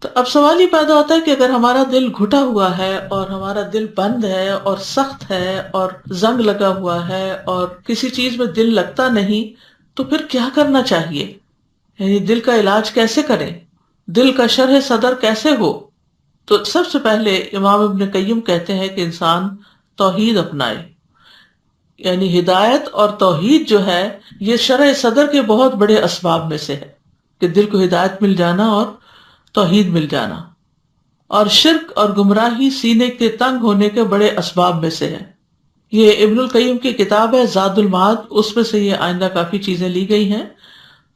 تو اب سوال یہ پیدا ہوتا ہے کہ اگر ہمارا دل گھٹا ہوا ہے اور ہمارا دل بند ہے اور سخت ہے اور زنگ لگا ہوا ہے اور کسی چیز میں دل لگتا نہیں، تو پھر کیا کرنا چاہیے؟ یعنی دل کا علاج کیسے کریں؟ دل کا شرح صدر کیسے ہو؟ تو سب سے پہلے امام ابن قیم کہتے ہیں کہ انسان توحید اپنائے. یعنی ہدایت اور توحید جو ہے یہ شرح صدر کے بہت بڑے اسباب میں سے ہے کہ دل کو ہدایت مل جانا اور توحید مل جانا. اور شرک اور گمراہی سینے کے تنگ ہونے کے بڑے اسباب میں سے ہے. یہ ابن القیم کی کتاب ہے زاد المعاد، اس میں سے یہ آئندہ کافی چیزیں لی گئی ہیں،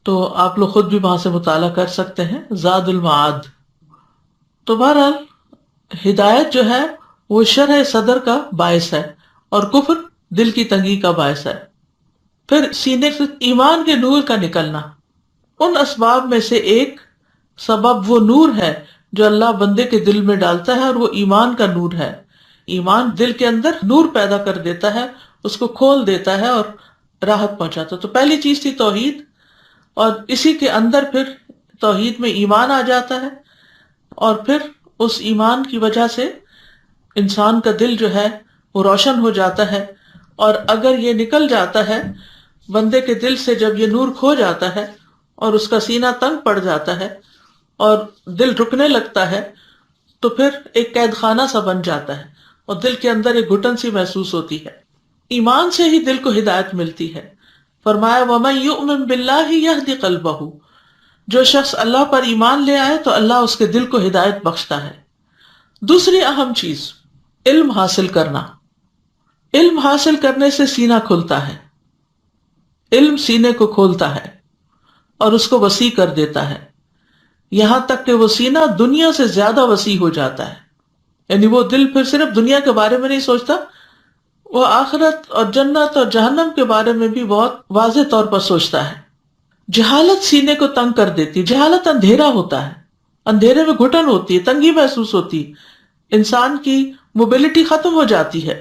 تو آپ لوگ خود بھی وہاں سے مطالعہ کر سکتے ہیں، زاد المعاد. تو بہرحال ہدایت جو ہے وہ شرح صدر کا باعث ہے اور کفر دل کی تنگی کا باعث ہے. پھر سینے سے ایمان کے نور کا نکلنا، ان اسباب میں سے ایک سبب وہ نور ہے جو اللہ بندے کے دل میں ڈالتا ہے، اور وہ ایمان کا نور ہے. ایمان دل کے اندر نور پیدا کر دیتا ہے، اس کو کھول دیتا ہے اور راحت پہنچاتا ہے. تو پہلی چیز تھی توحید، اور اسی کے اندر پھر توحید میں ایمان آ جاتا ہے، اور پھر اس ایمان کی وجہ سے انسان کا دل جو ہے وہ روشن ہو جاتا ہے. اور اگر یہ نکل جاتا ہے بندے کے دل سے، جب یہ نور کھو جاتا ہے اور اس کا سینہ تنگ پڑ جاتا ہے اور دل رکنے لگتا ہے، تو پھر ایک قید خانہ سا بن جاتا ہے اور دل کے اندر ایک گھٹن سی محسوس ہوتی ہے. ایمان سے ہی دل کو ہدایت ملتی ہے. فرمایا وَمَن يُؤْمِن بِاللَّهِ يَهْدِ قَلْبَهُ، جو شخص اللہ پر ایمان لے آئے تو اللہ اس کے دل کو ہدایت بخشتا ہے. دوسری اہم چیز علم حاصل کرنا. علم حاصل کرنے سے سینہ کھلتا ہے. علم سینے کو کھولتا ہے اور اس کو وسیع کر دیتا ہے، یہاں تک کہ وہ سینہ دنیا سے زیادہ وسیع ہو جاتا ہے. یعنی وہ دل پھر صرف دنیا کے بارے میں نہیں سوچتا، وہ آخرت اور جنت اور جہنم کے بارے میں بھی بہت واضح طور پر سوچتا ہے. جہالت سینے کو تنگ کر دیتی ہے. جہالت اندھیرا ہوتا ہے، اندھیرے میں گھٹن ہوتی ہے، تنگی محسوس ہوتی ہے، انسان کی موبلٹی ختم ہو جاتی ہے.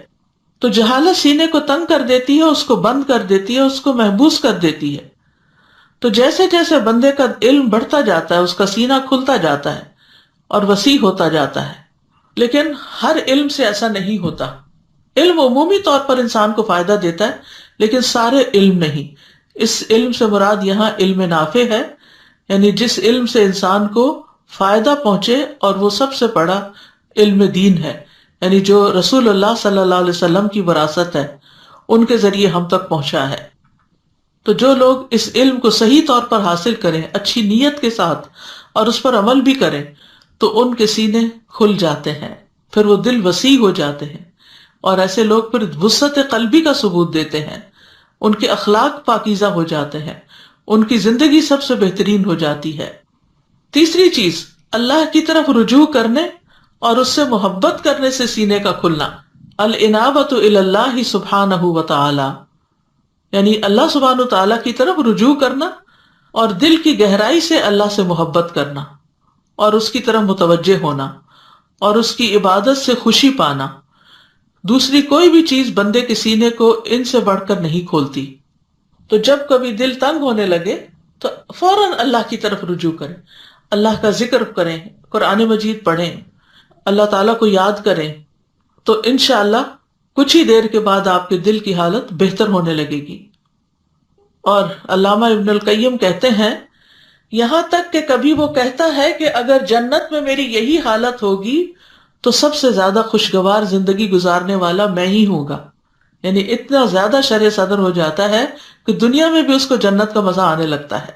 تو جہالت سینے کو تنگ کر دیتی ہے، اس کو بند کر دیتی ہے، اس کو محبوس کر دیتی ہے. تو جیسے جیسے بندے کا علم بڑھتا جاتا ہے اس کا سینہ کھلتا جاتا ہے اور وسیع ہوتا جاتا ہے. لیکن ہر علم سے ایسا نہیں ہوتا. علم عمومی طور پر انسان کو فائدہ دیتا ہے، لیکن سارے علم نہیں. اس علم سے مراد یہاں علم نافع ہے، یعنی جس علم سے انسان کو فائدہ پہنچے، اور وہ سب سے بڑا علم دین ہے، یعنی جو رسول اللہ صلی اللہ علیہ وسلم کی وراثت ہے، ان کے ذریعے ہم تک پہنچا ہے. تو جو لوگ اس علم کو صحیح طور پر حاصل کریں اچھی نیت کے ساتھ اور اس پر عمل بھی کریں، تو ان کے سینے کھل جاتے ہیں، پھر وہ دل وسیع ہو جاتے ہیں، اور ایسے لوگ پھر وسعت قلبی کا ثبوت دیتے ہیں. ان کے اخلاق پاکیزہ ہو جاتے ہیں، ان کی زندگی سب سے بہترین ہو جاتی ہے. تیسری چیز اللہ کی طرف رجوع کرنے اور اس سے محبت کرنے سے سینے کا کھلنا. الانابۃ الی اللہ سبحانہ وتعالی، یعنی اللہ سبحانہ وتعالی کی طرف رجوع کرنا اور دل کی گہرائی سے اللہ سے محبت کرنا اور اس کی طرف متوجہ ہونا اور اس کی عبادت سے خوشی پانا. دوسری کوئی بھی چیز بندے کے سینے کو ان سے بڑھ کر نہیں کھولتی. تو جب کبھی دل تنگ ہونے لگے تو فوراً اللہ کی طرف رجوع کریں، اللہ کا ذکر کریں، قرآن مجید پڑھیں، اللہ تعالیٰ کو یاد کریں، تو انشاءاللہ کچھ ہی دیر کے بعد آپ کے دل کی حالت بہتر ہونے لگے گی. اور علامہ ابن القیم کہتے ہیں یہاں تک کہ کبھی وہ کہتا ہے کہ اگر جنت میں میری یہی حالت ہوگی تو سب سے زیادہ خوشگوار زندگی گزارنے والا میں ہی ہوں گا. یعنی اتنا زیادہ شرح صدر ہو جاتا ہے کہ دنیا میں بھی اس کو جنت کا مزہ آنے لگتا ہے.